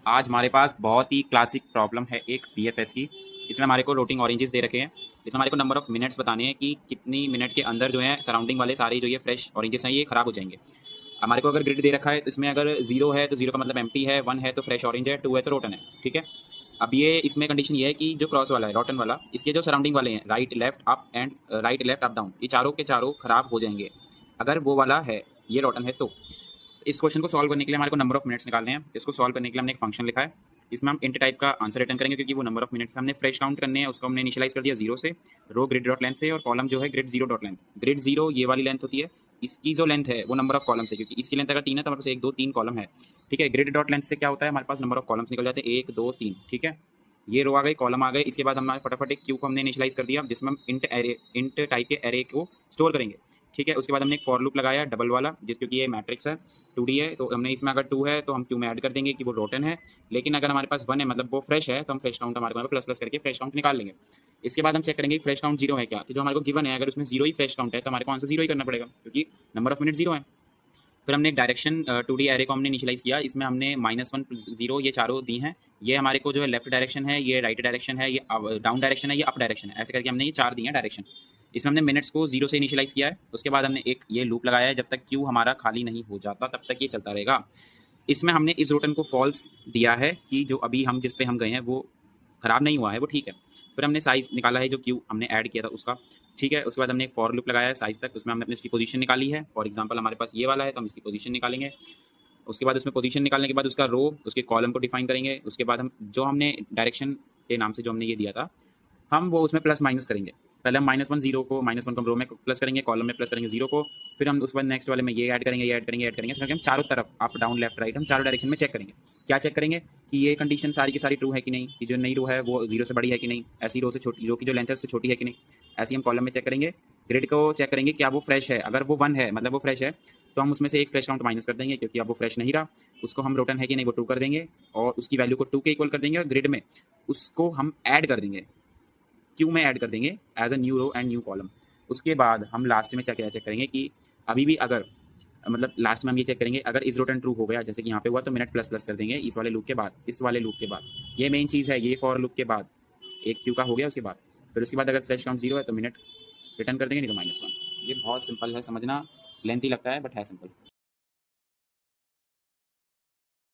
आज हमारे पास बहुत ही क्लासिक प्रॉब्लम है एक बीएफएस की। इसमें हमारे को रोटिंग ऑरेंजेस दे रखे हैं। इसमें हमारे को नंबर ऑफ मिनट्स बताने हैं कि कितनी मिनट के अंदर जो है सराउंडिंग वाले सारे जो ये फ्रेश ऑरेंजेस हैं ये खराब हो जाएंगे। हमारे को अगर ग्रिड दे रखा है तो इसमें अगर जीरो है तो जीरो का मतलब एम्प्टी है, वन है तो फ्रेश ऑरेंज है, टू है तो रोटन है। ठीक है। अब ये इसमें कंडीशन ये है कि जो क्रॉस वाला है रोटन वाला, इसके जो सराउंडिंग वाले हैं right left up and right left up down, ये चारों के चारों खराब हो जाएंगे अगर वो वाला है, ये रोटन है तो। इस क्वेश्चन को सॉल्व करने के लिए हमारे को नंबर ऑफ मिनट्स निकालने हैं। इसको सॉल्व करने के लिए हमने एक फंक्शन लिखा है। इसमें हम इंट टाइप का आंसर रिटर्न करेंगे क्योंकि वो नंबर ऑफ मिनट्स हमने फ्रेश काउंट करने हैं, उसको हमने इनिशियलाइज कर दिया जीरो से, रो ग्रिड डॉट लेंथ से, और कॉलम जो है grid zero dot length. Grid zero ये वाली लेंथ होती है, इसकी जो लेंथ है वो नंबर ऑफ कॉलम्स है, क्योंकि इसकी लेंथ अगर तीन है तो हमारे पास एक दो तीन कॉलम है। ठीक है। ग्रिड डॉट लेंथ से क्या होता है, हमारे पास नंबर ऑफ कॉलम्स निकल जाते हैं, एक दो तीन। ठीक है। ये रो आ गई, कॉलम आ गए। इसके बाद हमने फटाफट एक क्यू को हमने इनिशियलाइज कर दिया जिसमें हम इंट टाइप के एरे को स्टोर करेंगे। ठीक है। उसके बाद हमने एक फॉर लूप लगाया डबल वाला, जिस क्योंकि ये मैट्रिक्स है, 2D है, तो हमने इसमें अगर 2 है तो हम क्यू में ऐड कर देंगे कि वो रोटन है। लेकिन अगर हमारे पास 1 है मतलब वो फ्रेश है, तो हम फ्रेश काउंट हमारे को प्लस प्लस करके फ्रेश काउंट निकाल लेंगे। इसके बाद हम चेक करेंगे फ्रेश काउंट जीरो है क्या, तो जो हमारे को गिवन है अगर उसमें जीरो ही फ्रेश काउंट है तो हमारे को आंसर जीरो ही करना पड़ेगा क्योंकि नंबर ऑफ मिनट जीरो है। फिर हमने एक डायरेक्शन 2D एरे को हमने इनिशियलाइज किया। इसमें हमने -1 0 ये चारों दी हैं। ये हमारे को जो है लेफ्ट डायरेक्शन है, ये राइट डायरेक्शन है, ये डाउन डायरेक्शन है, ये अप डायरेक्शन है, ऐसे करके हमने ये चार दी हैं डायरेक्शन। इसमें हमने मिनट्स को जीरो से इनिशियलाइज किया है। उसके बाद हमने एक ये लूप लगाया है, जब तक क्यू हमारा खाली नहीं हो जाता तब तक ये चलता रहेगा। इसमें हमने इस रोटन को फॉल्स दिया है कि जो अभी हम जिस पे हम गए हैं वो खराब नहीं हुआ है, वो ठीक है। फिर हमने साइज निकाला है जो क्यू हमने ऐड किया था उसका। ठीक है। उसके बाद हमने एक फॉर लूप लगाया है साइज तक, उसमें हमने अपनी उसकी पोजीशन निकाली है। फॉर एग्जांपल हमारे पास ये वाला है तो हम इसकी पोजीशन निकालेंगे। उसके बाद उसमें पोजीशन निकालने के बाद उसका रो उसके कॉलम को डिफाइन करेंगे। उसके बाद हम जो हमने डायरेक्शन के नाम से जो हमने ये दिया था, हम वो उसमें प्लस माइनस करेंगे। पहले हम -1 0 को -1 को रो में प्लस करेंगे, कॉलम में प्लस करेंगे जीरो को। फिर हम उस बाद नेक्स्ट वाले में ये ऐड करेंगे, ये ऐड करेंगे, ऐड करेंगे, ऐसे करके हम चारों तरफ अप डाउन लेफ्ट राइट हम चारों डायरेक्शन में चेक करेंगे। क्या चेक करेंगे कि ये कंडीशन सारी की सारी ट्रू है कि नहीं, कि जो नई रो है वो जीरो से बड़ी है कि नहीं, ऐसी रो से छोटी, रो की जो लेंथ है उससे छोटी है कि नहीं। ऐसे ही हम कॉलम में चेक करेंगे। ग्रिड को चेक करेंगे क्या वो फ्रेश है, अगर वो 1 है मतलब वो फ्रेश है तो हम उसमें से एक फ्रेश काउंट माइनस कर देंगे क्योंकि अब वो फ्रेश नहीं रहा। उसको हम रोटन है कि नहीं वो 2 कर देंगे और उसकी वैल्यू को 2 के इक्वल कर देंगे, और ग्रिड में उसको हम ऐड कर देंगे, क्यू में ऐड कर देंगे as a new row and new column. उसके बाद हम लास्ट में चेक करेंगे कि अभी भी अगर मतलब लास्ट में हम ये चेक करेंगे अगर इस रोटन ट्रू हो गया जैसे कि यहाँ पे हुआ तो मिनट प्लस प्लस कर देंगे इस वाले लूप के बाद, इस वाले लूप के बाद। ये मेन चीज़ है, ये फॉर लूप के बाद एक क्यू का हो गया उसके बाद। फिर उसके बाद अगर फ्रेश काउंट जीरो है तो मिनट रिटर्न कर देंगे, नहीं तो -1। ये बहुत सिंपल है समझना, लेंथी लगता है बट है सिंपल।